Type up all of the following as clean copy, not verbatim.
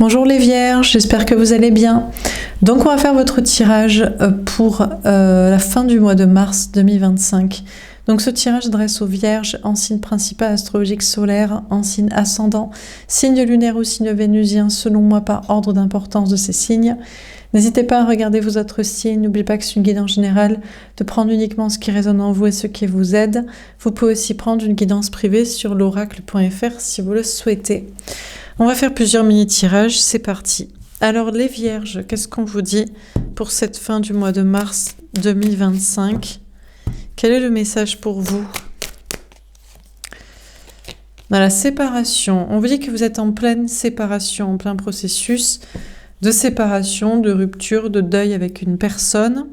Bonjour les vierges, j'espère que vous allez bien. Donc on va faire votre tirage pour la fin du mois de mars 2025. Donc ce tirage s'adresse aux vierges en signe principal astrologique solaire, en signe ascendant, signe lunaire ou signe vénusien, selon moi par ordre d'importance de ces signes. N'hésitez pas à regarder vos autres signes, n'oubliez pas que c'est une guidance générale, de prendre uniquement ce qui résonne en vous et ce qui vous aide. Vous pouvez aussi prendre une guidance privée sur l'oracle.fr si vous le souhaitez. On va faire plusieurs mini-tirages, c'est parti. Alors les vierges, qu'est-ce qu'on vous dit pour cette fin du mois de mars 2025 ? Quel est le message pour vous ? Dans la séparation, on vous dit que vous êtes en pleine séparation, en plein processus de séparation, de rupture, de deuil avec une personne,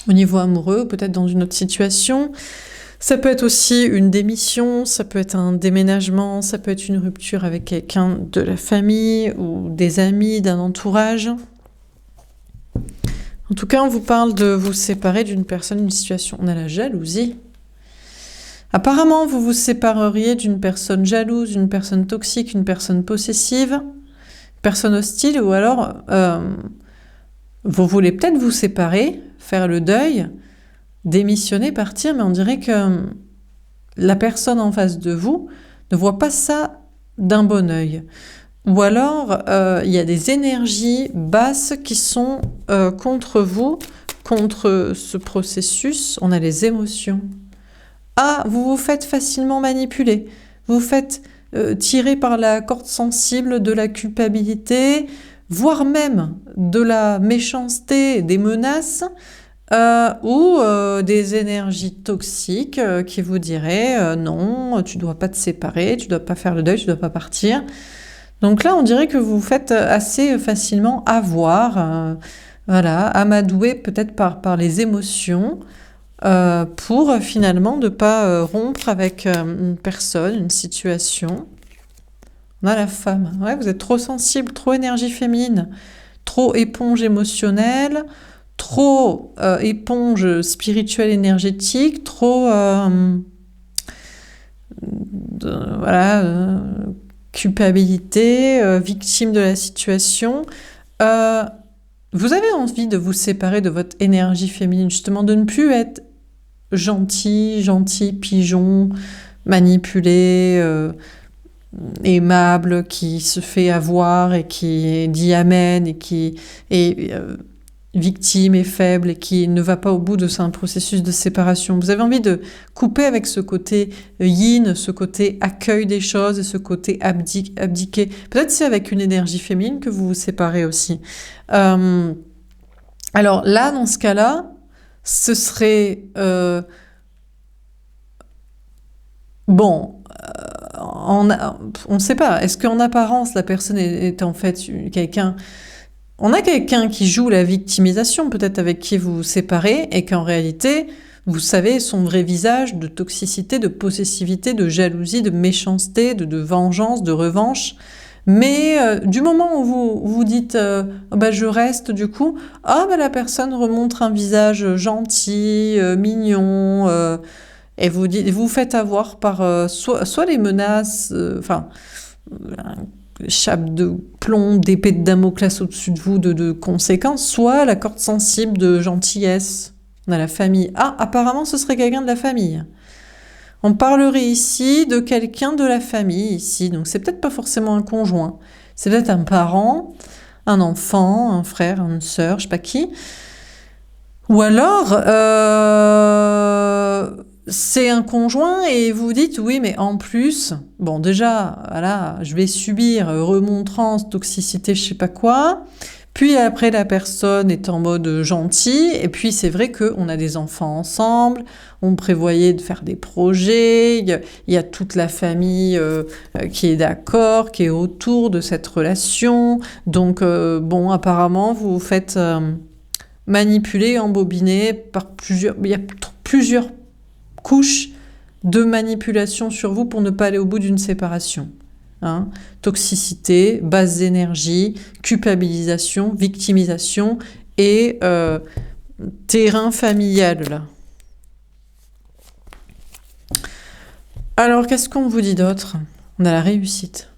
au niveau amoureux, ou peut-être dans une autre situation. Ça peut être aussi une démission, ça peut être un déménagement, ça peut être une rupture avec quelqu'un de la famille ou des amis, d'un entourage. En tout cas, on vous parle de vous séparer d'une personne, d'une situation. On a la jalousie. Apparemment, vous vous sépareriez d'une personne jalouse, d'une personne toxique, une personne possessive, une personne hostile, ou alors vous voulez peut-être vous séparer, faire le deuil, démissionner, partir, mais on dirait que la personne en face de vous ne voit pas ça d'un bon œil. Ou alors, il y a des énergies basses qui sont contre vous, contre ce processus. On a les émotions. Ah, vous vous faites facilement manipuler. Vous vous faites tirer par la corde sensible de la culpabilité, voire même de la méchanceté, des menaces, ou des énergies toxiques qui vous diraient non, tu dois pas te séparer, tu dois pas faire le deuil, tu dois pas partir. Donc là, on dirait que vous vous faites assez facilement avoir, voilà, amadouer peut-être par les émotions, pour finalement ne pas rompre avec une personne, une situation. On a la femme. Ouais, vous êtes trop sensible, trop énergie féminine, trop éponge émotionnelle, trop éponge spirituelle énergétique, trop culpabilité, victime de la situation. Vous avez envie de vous séparer de votre énergie féminine, justement, de ne plus être gentil, pigeon, manipulé, aimable, qui se fait avoir et qui dit amen et qui est victime et faible et qui ne va pas au bout de un processus de séparation. Vous avez envie de couper avec ce côté yin, ce côté accueil des choses et ce côté abdiquer. Peut-être c'est avec une énergie féminine que vous vous séparez aussi. Alors là, dans ce cas-là, ce serait... on ne sait pas. Est-ce qu'en apparence, la personne est en fait quelqu'un... On a quelqu'un qui joue la victimisation, peut-être avec qui vous vous séparez, et qu'en réalité, vous savez son vrai visage de toxicité, de possessivité, de jalousie, de méchanceté, de vengeance, de revanche. Mais du moment où vous dites je reste, du coup, la personne remontre un visage gentil, mignon, et vous faites avoir par soit les menaces, chape de plomb, d'épée de Damoclès au-dessus de vous de conséquences, soit la corde sensible de gentillesse. On a la famille. Ah, apparemment, ce serait quelqu'un de la famille. On parlerait ici de quelqu'un de la famille, ici. Donc, c'est peut-être pas forcément un conjoint. C'est peut-être un parent, un enfant, un frère, une sœur, je sais pas qui. Ou alors... c'est un conjoint et vous dites oui mais en plus, bon déjà, voilà, je vais subir remontrance, toxicité, je sais pas quoi, puis après la personne est en mode gentil, et puis c'est vrai qu'on a des enfants ensemble, on prévoyait de faire des projets, il y a toute la famille qui est d'accord, qui est autour de cette relation, donc apparemment vous vous faites manipuler, embobiner par il y a plusieurs couche de manipulation sur vous pour ne pas aller au bout d'une séparation. Toxicité, basse d'énergie, culpabilisation, victimisation et terrain familial là. Alors qu'est-ce qu'on vous dit d'autre ? On a la réussite.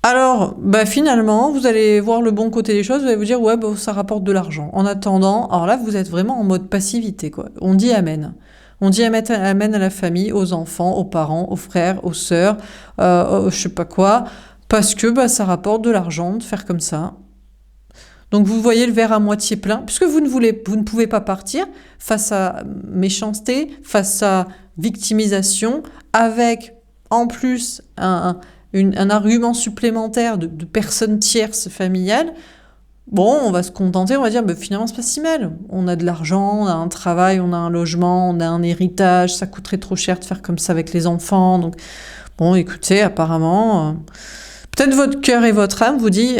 Alors, bah finalement, vous allez voir le bon côté des choses, vous allez vous dire, ouais, bah, ça rapporte de l'argent. En attendant, alors là, vous êtes vraiment en mode passivité, quoi. On dit amen. On dit amen à la famille, aux enfants, aux parents, aux frères, aux sœurs, je sais pas quoi, parce que bah, ça rapporte de l'argent de faire comme ça. Donc vous voyez le verre à moitié plein, puisque vous ne pouvez pas partir face à méchanceté, face à victimisation, avec en plus un argument supplémentaire de personnes tierces familiales. Bon, on va se contenter, on va dire, bah, finalement c'est pas si mal. On a de l'argent, on a un travail, on a un logement, on a un héritage, ça coûterait trop cher de faire comme ça avec les enfants. Donc bon, écoutez, apparemment, peut-être votre cœur et votre âme vous dit...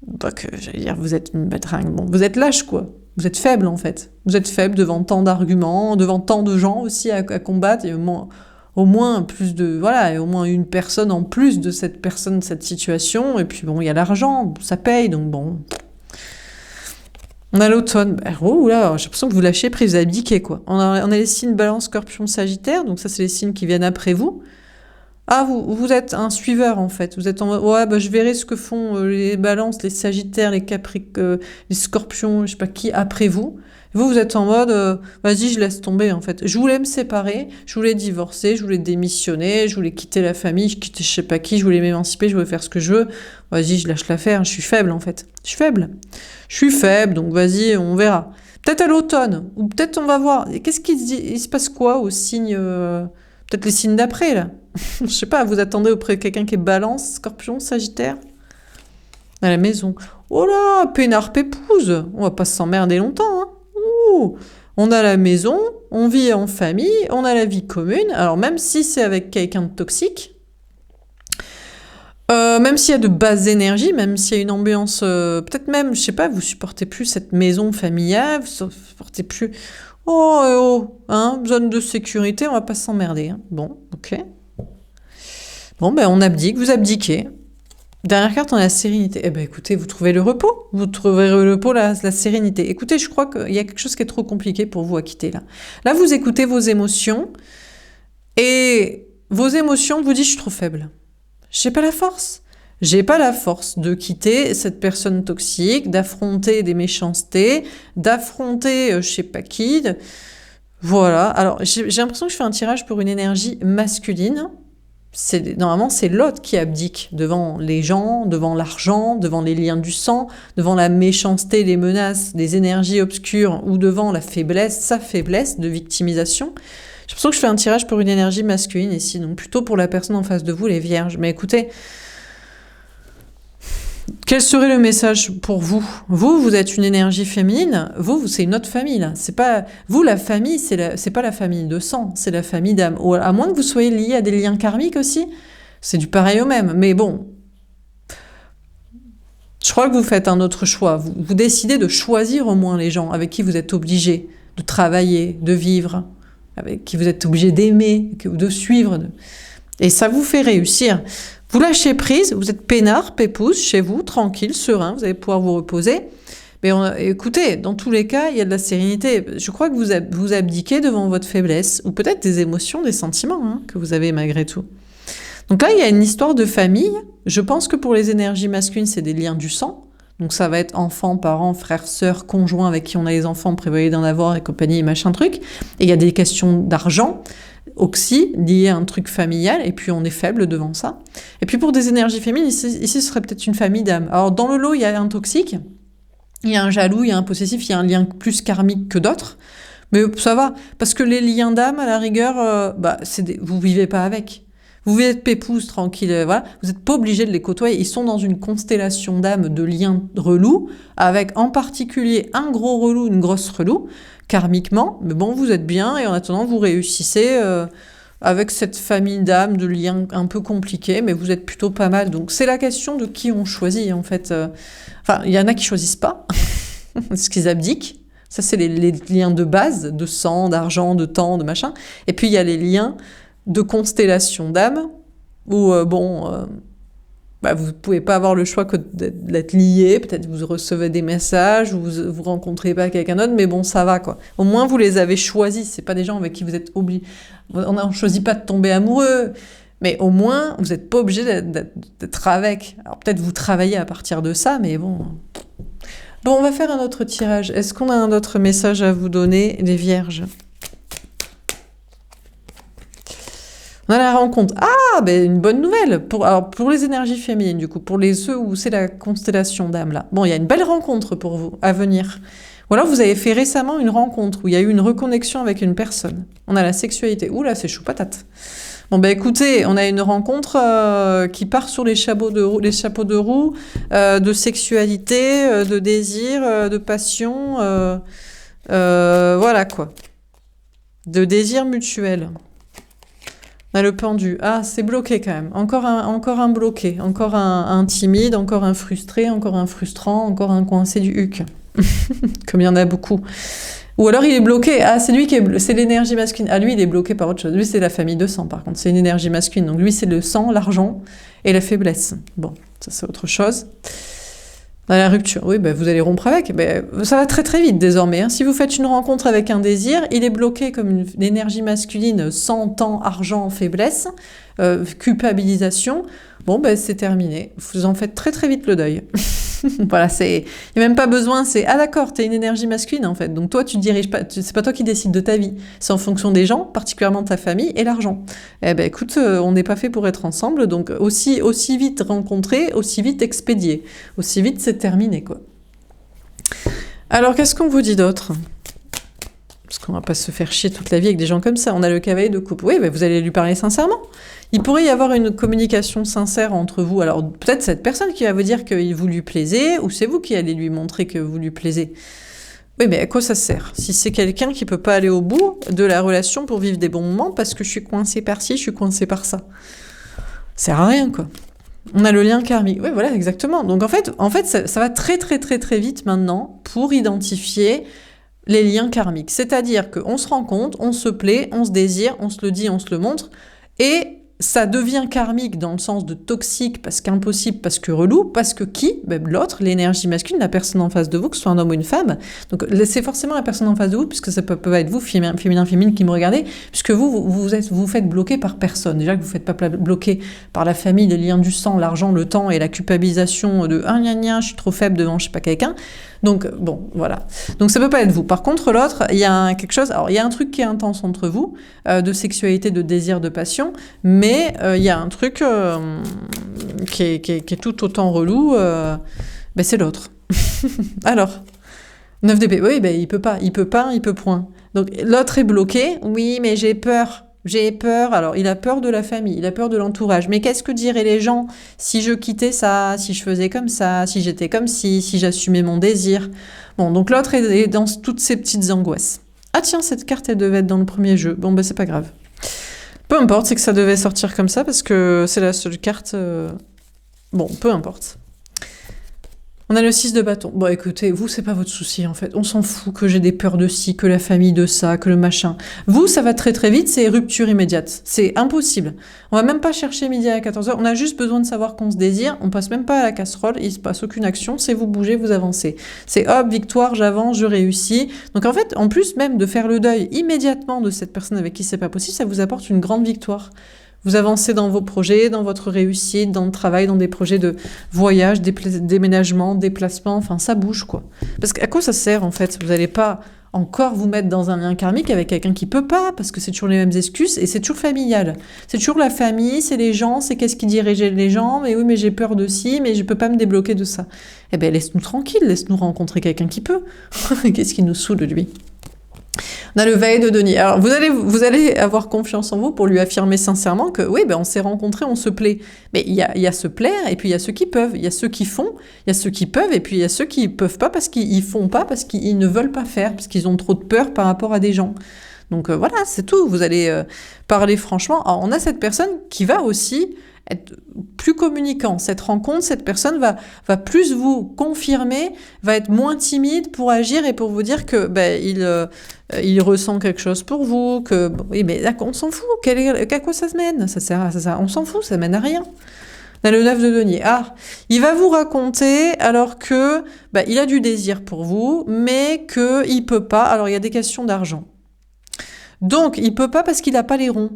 Donc, j'allais dire, vous êtes une bêtringue. Bon, vous êtes lâche, quoi. Vous êtes faible, en fait. Vous êtes faible devant tant d'arguments, devant tant de gens aussi à combattre. Et au moins plus de... Voilà, et au moins une personne en plus de cette personne, de cette situation. Et puis, bon, il y a l'argent, ça paye, donc bon... On a l'automne. Oh là, j'ai l'impression que vous lâchez prise, vous abdiquez, quoi. On a les signes Balance, Scorpion, Sagittaire. Donc ça, c'est les signes qui viennent après vous. Ah, vous êtes un suiveur, en fait. Vous êtes en mode, ouais, bah, je verrai ce que font les balances, les sagittaires, les scorpions, je sais pas qui, après vous. Vous êtes en mode, vas-y, je laisse tomber, en fait. Je voulais me séparer, je voulais divorcer, je voulais démissionner, je voulais quitter la famille, je quittais je sais pas qui, je voulais m'émanciper, je voulais faire ce que je veux. Vas-y, je lâche l'affaire, je suis faible, en fait. Je suis faible. Je suis faible, donc vas-y, on verra. Peut-être à l'automne, ou peut-être on va voir. Qu'est-ce qu'il se dit? Il se passe quoi aux signes... Peut-être les signes d'après, là. Je sais pas, vous attendez auprès de quelqu'un qui est Balance, Scorpion, Sagittaire à la maison. Oh là, peinard pépouse. On va pas s'emmerder longtemps, hein. Ouh. On a la maison, on vit en famille, on a la vie commune. Alors même si c'est avec quelqu'un de toxique, même s'il y a de basses énergies, même s'il y a une ambiance, peut-être même, je sais pas, vous supportez plus cette maison familiale, vous supportez plus... Oh, hein, zone de sécurité, on va pas s'emmerder. Hein. Bon, ok. Bon, ben on abdique, vous abdiquez. Dernière carte, on a la sérénité. Eh ben écoutez, vous trouvez le repos. Vous trouverez le repos, la sérénité. Écoutez, je crois qu'il y a quelque chose qui est trop compliqué pour vous à quitter là. Là, vous écoutez vos émotions et vos émotions vous disent je suis trop faible. J'ai pas la force. J'ai pas la force de quitter cette personne toxique, d'affronter des méchancetés, d'affronter je sais pas qui. Voilà. Alors, j'ai l'impression que je fais un tirage pour une énergie masculine. Normalement, c'est l'autre qui abdique devant les gens, devant l'argent, devant les liens du sang, devant la méchanceté, les menaces, les énergies obscures ou devant la faiblesse, sa faiblesse de victimisation. J'ai l'impression que je fais un tirage pour une énergie masculine ici, donc plutôt pour la personne en face de vous, les vierges. Mais écoutez, quel serait le message pour vous? Vous êtes une énergie féminine. Vous, c'est une autre famille, là. C'est pas... Vous, la famille, c'est pas la famille de sang, c'est la famille d'âme. À moins que vous soyez lié à des liens karmiques aussi. C'est du pareil au même. Mais bon, je crois que vous faites un autre choix. Vous décidez de choisir au moins les gens avec qui vous êtes obligé de travailler, de vivre, avec qui vous êtes obligé d'aimer, de suivre. Et ça vous fait réussir. Vous lâchez prise, vous êtes peinard, pépouze, chez vous, tranquille, serein, vous allez pouvoir vous reposer. Mais écoutez, dans tous les cas, il y a de la sérénité. Je crois que vous abdiquez devant votre faiblesse, ou peut-être des émotions, des sentiments hein, que vous avez malgré tout. Donc là, il y a une histoire de famille. Je pense que pour les énergies masculines, c'est des liens du sang. Donc ça va être enfants, parents, frères, sœurs, conjoints avec qui on a les enfants, prévoyez d'en avoir et compagnie et machin truc. Et il y a des questions d'argent, oxy, liées à un truc familial, et puis on est faible devant ça. Et puis pour des énergies féminines, ici ce serait peut-être une famille d'âmes. Alors dans le lot, il y a un toxique, il y a un jaloux, il y a un possessif, il y a un lien plus karmique que d'autres. Mais ça va, parce que les liens d'âme, à la rigueur, vous vivez pas avec. Vous êtes pépouze, tranquille, voilà. Vous n'êtes pas obligé de les côtoyer. Ils sont dans une constellation d'âmes, de liens relous, avec en particulier un gros relou, une grosse relou, karmiquement. Mais bon, vous êtes bien, et en attendant, vous réussissez avec cette famille d'âmes, de liens un peu compliqués, mais vous êtes plutôt pas mal. Donc c'est la question de qui on choisit, en fait. Enfin, il y en a qui choisissent pas, parce qu'ils abdiquent. Ça, c'est les liens de base, de sang, d'argent, de temps, de machin. Et puis, il y a les liens de constellation d'âmes, où, vous pouvez pas avoir le choix que d'être lié, peut-être vous recevez des messages, ou vous rencontrez pas quelqu'un d'autre, mais bon, ça va, quoi. Au moins, vous les avez choisis, c'est pas des gens avec qui vous êtes obligés. On choisit pas de tomber amoureux, Mais au moins, vous n'êtes pas obligé d'être avec. Alors peut-être vous travaillez à partir de ça, mais bon. Bon, on va faire un autre tirage. Est-ce qu'on a un autre message à vous donner, les vierges? On a la rencontre. Ah, ben une bonne nouvelle. Alors, pour les énergies féminines, du coup, pour ceux où c'est la constellation d'âme, là. Bon, il y a une belle rencontre pour vous à venir. Ou alors, vous avez fait récemment une rencontre où il y a eu une reconnexion avec une personne. On a la sexualité. Ouh là, c'est chou patate. Bon, ben écoutez, on a une rencontre qui part sur les chapeaux de roue, de sexualité, de désir, de passion. Voilà, quoi. De désir mutuel. On a le pendu. Ah, c'est bloqué quand même. Encore un bloqué. Encore un timide, encore un frustré, encore un frustrant, encore un coincé du huc. Comme il y en a beaucoup. Ou alors il est bloqué. Ah, c'est lui c'est l'énergie masculine. Ah, lui, il est bloqué par autre chose. Lui, c'est la famille de sang, par contre. C'est une énergie masculine. Donc lui, c'est le sang, l'argent et la faiblesse. Bon, ça, c'est autre chose. Dans la rupture, oui, ben, vous allez rompre avec. Ben, ça va très très vite désormais. Hein. Si vous faites une rencontre avec un désir, il est bloqué comme une énergie masculine, sang, temps, argent, faiblesse, culpabilisation. Bon, ben, c'est terminé. Vous en faites très très vite le deuil. Voilà, il n'y a même pas besoin, ah d'accord, t'es une énergie masculine en fait, donc toi tu diriges pas, c'est pas toi qui décides de ta vie, c'est en fonction des gens, particulièrement de ta famille et l'argent. Eh ben écoute, on n'est pas fait pour être ensemble, donc aussi vite rencontré, aussi vite expédié, aussi vite c'est terminé quoi. Alors qu'est-ce qu'on vous dit d'autre ? Parce qu'on va pas se faire chier toute la vie avec des gens comme ça. On a le cavalier de coupe. Oui, mais vous allez lui parler sincèrement. Il pourrait y avoir une communication sincère entre vous. Alors, peut-être cette personne qui va vous dire que vous lui plaisez, ou c'est vous qui allez lui montrer que vous lui plaisez. Oui, mais à quoi ça sert? Si c'est quelqu'un qui peut pas aller au bout de la relation pour vivre des bons moments, parce que je suis coincée par ci, je suis coincée par ça. Ça sert à rien, quoi. On a le lien karmique. Oui, voilà, exactement. Donc, en fait ça va très, très, très, très vite maintenant pour identifier les liens karmiques. C'est-à-dire qu'on se rencontre, on se plaît, on se désire, on se le dit, on se le montre, et ça devient karmique dans le sens de toxique, parce qu'impossible, parce que relou, parce que qui ? Ben, l'autre, l'énergie masculine, la personne en face de vous, que ce soit un homme ou une femme. Donc c'est forcément la personne en face de vous, puisque ça peut être vous, féminin, qui me regardez, puisque vous faites bloquer par personne. Déjà que vous ne faites pas bloquer par la famille, les liens du sang, l'argent, le temps et la culpabilisation de « ah gna gna, je suis trop faible devant je sais pas quelqu'un ». Donc, bon, voilà. Donc, ça peut pas être vous. Par contre, l'autre, il y a quelque chose... Alors, il y a un truc qui est intense entre vous, de sexualité, de désir, de passion, mais il y a un truc qui est tout autant relou, ben, c'est l'autre. Alors, 9 d'épée, oui, ben, il peut point. Donc, l'autre est bloqué, oui, mais j'ai peur. Alors il a peur de la famille, il a peur de l'entourage. Mais qu'est-ce que diraient les gens si je quittais ça, si je faisais comme ça, si j'étais comme ci, si j'assumais mon désir? Bon, donc l'autre est dans toutes ces petites angoisses. Ah tiens, cette carte, elle devait être dans le premier jeu. Bon, ben c'est pas grave. Peu importe, c'est que ça devait sortir comme ça, parce que c'est la seule carte... Bon, peu importe. On a le 6 de bâton. Bon, écoutez, vous, c'est pas votre souci, en fait. On s'en fout que j'ai des peurs de ci, que la famille de ça, que le machin. Vous, ça va très très vite, c'est rupture immédiate. C'est impossible. On va même pas chercher midi à 14h. On a juste besoin de savoir qu'on se désire. On passe même pas à la casserole. Il se passe aucune action. C'est vous bougez, vous avancez. C'est hop, victoire, j'avance, je réussis. Donc en fait, en plus même de faire le deuil immédiatement de cette personne avec qui c'est pas possible, ça vous apporte une grande victoire. Vous avancez dans vos projets, dans votre réussite, dans le travail, dans des projets de voyage, déménagement, déplacement, enfin ça bouge quoi. Parce qu'à quoi ça sert en fait? Vous n'allez pas encore vous mettre dans un lien karmique avec quelqu'un qui peut pas, parce que c'est toujours les mêmes excuses et c'est toujours familial. C'est toujours la famille, c'est les gens, c'est qu'est-ce qui dirigeait les gens, mais oui mais j'ai peur de ci, mais je peux pas me débloquer de ça. Eh ben laisse-nous tranquille, laisse-nous rencontrer quelqu'un qui peut. Qu'est-ce qui nous saoule lui? On a le valet de denier. Alors, vous allez avoir confiance en vous pour lui affirmer sincèrement que oui, ben, on s'est rencontrés, on se plaît. Mais il y a se plaire, et puis il y a ceux qui peuvent. Il y a ceux qui font, il y a ceux qui peuvent, et puis il y a ceux qui peuvent pas parce qu'ils font pas, parce qu'ils ne veulent pas faire, parce qu'ils ont trop de peur par rapport à des gens. Donc voilà, c'est tout. Vous allez parler franchement. Alors, on a cette personne qui va aussi être plus communicant. Cette rencontre, cette personne va plus vous confirmer, va être moins timide pour agir et pour vous dire que il ressent quelque chose pour vous, que oui, mais on s'en fout. À quoi ça se mène? Ça sert, on s'en fout, ça mène à rien. On a le 9 de denier. Ah, il va vous raconter alors que il a du désir pour vous, mais que il peut pas. Alors il y a des questions d'argent. Donc, il peut pas parce qu'il n'a pas les ronds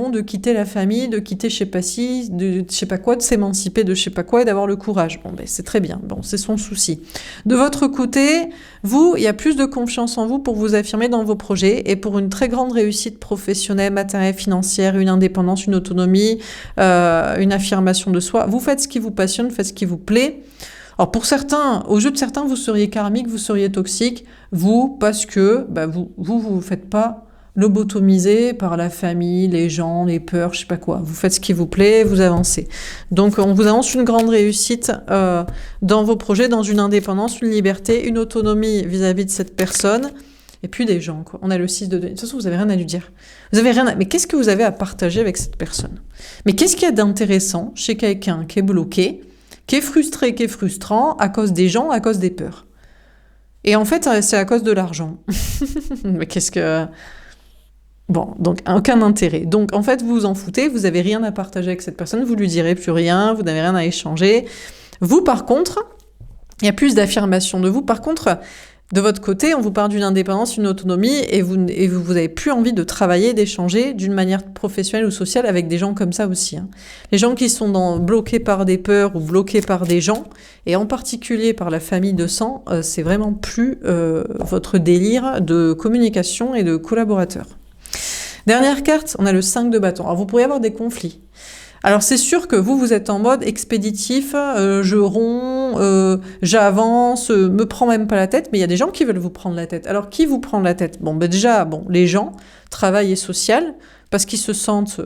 de quitter la famille, de quitter je sais pas si, de je sais pas quoi, de s'émanciper de je sais pas quoi et d'avoir le courage. Bon, ben c'est très bien. Bon, c'est son souci. De votre côté, vous, il y a plus de confiance en vous pour vous affirmer dans vos projets et pour une très grande réussite professionnelle, matérielle, financière, une indépendance, une autonomie, une affirmation de soi. Vous faites ce qui vous passionne, faites ce qui vous plaît. Alors pour certains, aux yeux de certains, vous seriez karmique, vous seriez toxique. Vous, parce que vous faites pas lobotomisé par la famille, les gens, les peurs, je sais pas quoi. Vous faites ce qui vous plaît, vous avancez. Donc on vous annonce une grande réussite dans vos projets, dans une indépendance, une liberté, une autonomie vis-à-vis de cette personne. Et puis des gens, quoi. On a le 6 de... De toute façon, vous avez rien à lui dire. Vous avez rien à... Mais qu'est-ce que vous avez à partager avec cette personne? Mais qu'est-ce qu'il y a d'intéressant chez quelqu'un qui est bloqué, qui est frustré, qui est frustrant, à cause des gens, à cause des peurs? Et en fait, c'est à cause de l'argent. Mais qu'est-ce que... Bon, donc aucun intérêt. Donc en fait, vous vous en foutez, vous n'avez rien à partager avec cette personne, vous lui direz plus rien, vous n'avez rien à échanger. Vous, par contre, il y a plus d'affirmation de vous. Par contre, de votre côté, on vous parle d'une indépendance, une autonomie, et vous n'avez plus envie de travailler, d'échanger d'une manière professionnelle ou sociale avec des gens comme ça aussi. Hein. Les gens qui sont bloqués par des peurs ou bloqués par des gens, et en particulier par la famille de sang, c'est vraiment plus votre délire de communication et de collaborateurs. Dernière carte, on a le 5 de bâton. Alors vous pourriez avoir des conflits. Alors c'est sûr que vous êtes en mode expéditif, je romps, j'avance, me prends même pas la tête, mais il y a des gens qui veulent vous prendre la tête. Alors qui vous prend la tête? Bon, déjà, les gens, travail et social, parce qu'ils se sentent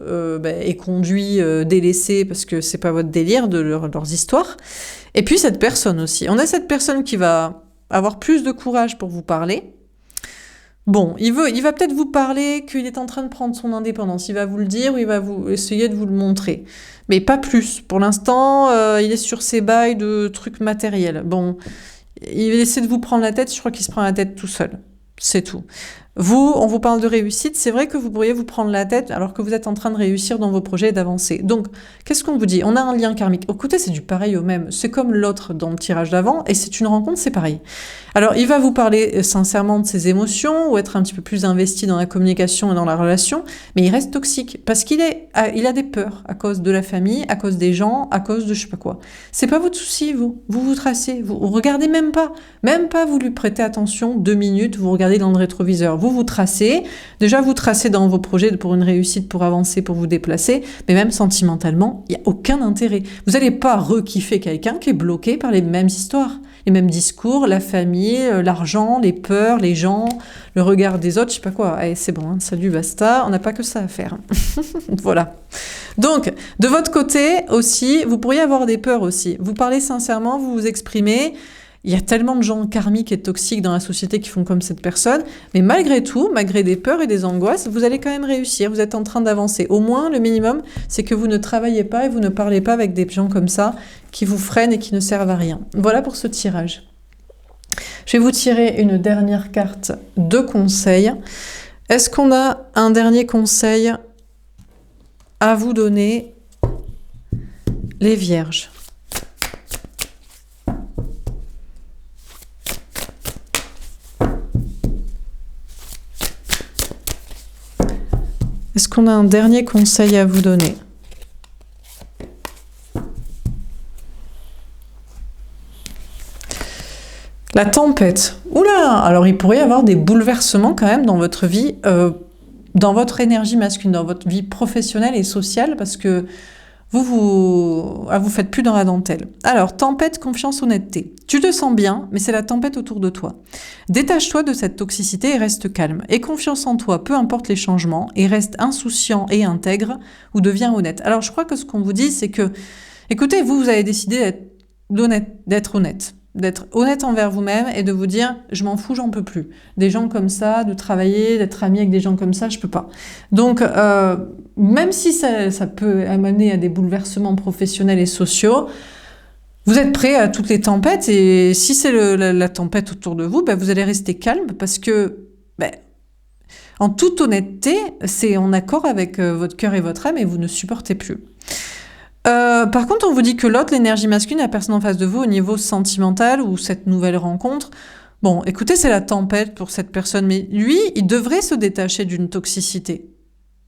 éconduits, délaissés, parce que c'est pas votre délire de leurs histoires. Et puis cette personne aussi. On a cette personne qui va avoir plus de courage pour vous parler. Bon, il va peut-être vous parler qu'il est en train de prendre son indépendance. Il va vous le dire ou il va vous essayer de vous le montrer. Mais pas plus. Pour l'instant, il est sur ses bails de trucs matériels. Bon, il va essayer de vous prendre la tête. Je crois qu'il se prend la tête tout seul. C'est tout. Vous, on vous parle de réussite. C'est vrai que vous pourriez vous prendre la tête alors que vous êtes en train de réussir dans vos projets et d'avancer. Donc, qu'est-ce qu'on vous dit? On a un lien karmique. Au côté, c'est du pareil au même. C'est comme l'autre dans le tirage d'avant et c'est une rencontre, c'est pareil. Alors, il va vous parler sincèrement de ses émotions ou être un petit peu plus investi dans la communication et dans la relation, mais il reste toxique parce il a des peurs à cause de la famille, à cause des gens, à cause de je sais pas quoi. C'est pas votre souci, vous. Vous tracez, vous regardez même pas vous lui prêtez attention 2 minutes, vous regardez dans le rétroviseur. Vous tracez. Déjà, vous tracez dans vos projets pour une réussite, pour avancer, pour vous déplacer, mais même sentimentalement, il n'y a aucun intérêt. Vous n'allez pas re-kiffer quelqu'un qui est bloqué par les mêmes histoires, les mêmes discours, la famille, l'argent, les peurs, les gens, le regard des autres, je sais pas quoi. Allez, c'est bon, hein, salut, basta, on n'a pas que ça à faire. Voilà. Donc, de votre côté aussi, vous pourriez avoir des peurs aussi. Vous parlez sincèrement, vous vous exprimez. Il y a tellement de gens karmiques et toxiques dans la société qui font comme cette personne, mais malgré tout, malgré des peurs et des angoisses, vous allez quand même réussir, vous êtes en train d'avancer. Au moins, le minimum, c'est que vous ne travaillez pas et vous ne parlez pas avec des gens comme ça, qui vous freinent et qui ne servent à rien. Voilà pour ce tirage. Je vais vous tirer une dernière carte de conseil. Est-ce qu'on a un dernier conseil à vous donner, les vierges ? Est-ce qu'on a un dernier conseil à vous donner? La tempête. Oula! Alors il pourrait y avoir des bouleversements quand même dans votre vie, dans votre énergie masculine, dans votre vie professionnelle et sociale, parce que vous faites plus dans la dentelle. Alors, tempête, confiance, honnêteté. Tu te sens bien, mais c'est la tempête autour de toi. Détache-toi de cette toxicité et reste calme. Aie confiance en toi, peu importe les changements, et reste insouciant et intègre, ou deviens honnête. Alors, je crois que ce qu'on vous dit, c'est que, écoutez, vous avez décidé d'être honnête. D'être honnête envers vous-même et de vous dire « je m'en fous, j'en peux plus ». Des gens comme ça, de travailler, d'être ami avec des gens comme ça, je peux pas. Donc, même si ça peut amener à des bouleversements professionnels et sociaux, vous êtes prêt à toutes les tempêtes et si c'est la tempête autour de vous, vous allez rester calme parce que, en toute honnêteté, c'est en accord avec votre cœur et votre âme et vous ne supportez plus. Par contre, on vous dit que l'autre, l'énergie masculine, la personne en face de vous au niveau sentimental ou cette nouvelle rencontre, Bon, écoutez, c'est la tempête pour cette personne, mais lui, il devrait se détacher d'une toxicité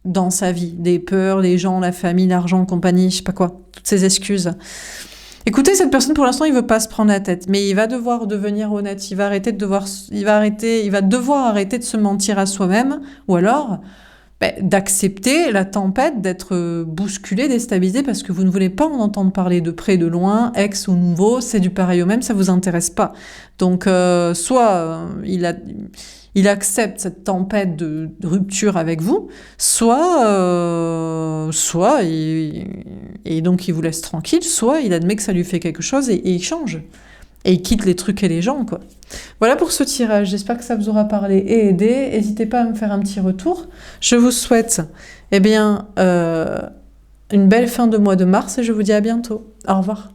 dans sa vie, des peurs, les gens, la famille, l'argent, compagnie, je sais pas quoi, toutes ces excuses. Écoutez, cette personne, pour l'instant, il veut pas se prendre la tête, mais il va devoir devenir honnête, il va devoir arrêter de se mentir à soi-même, ou alors d'accepter la tempête, d'être bousculé, déstabilisé, parce que vous ne voulez pas en entendre parler de près, de loin, ex ou nouveau, c'est du pareil au même, ça vous intéresse pas. Donc, il accepte cette tempête de rupture avec vous, et donc il vous laisse tranquille, soit il admet que ça lui fait quelque chose et il change. Et il quitte les trucs et les gens, quoi. Voilà pour ce tirage. J'espère que ça vous aura parlé et aidé. N'hésitez pas à me faire un petit retour. Je vous souhaite, une belle fin de mois de mars et je vous dis à bientôt. Au revoir.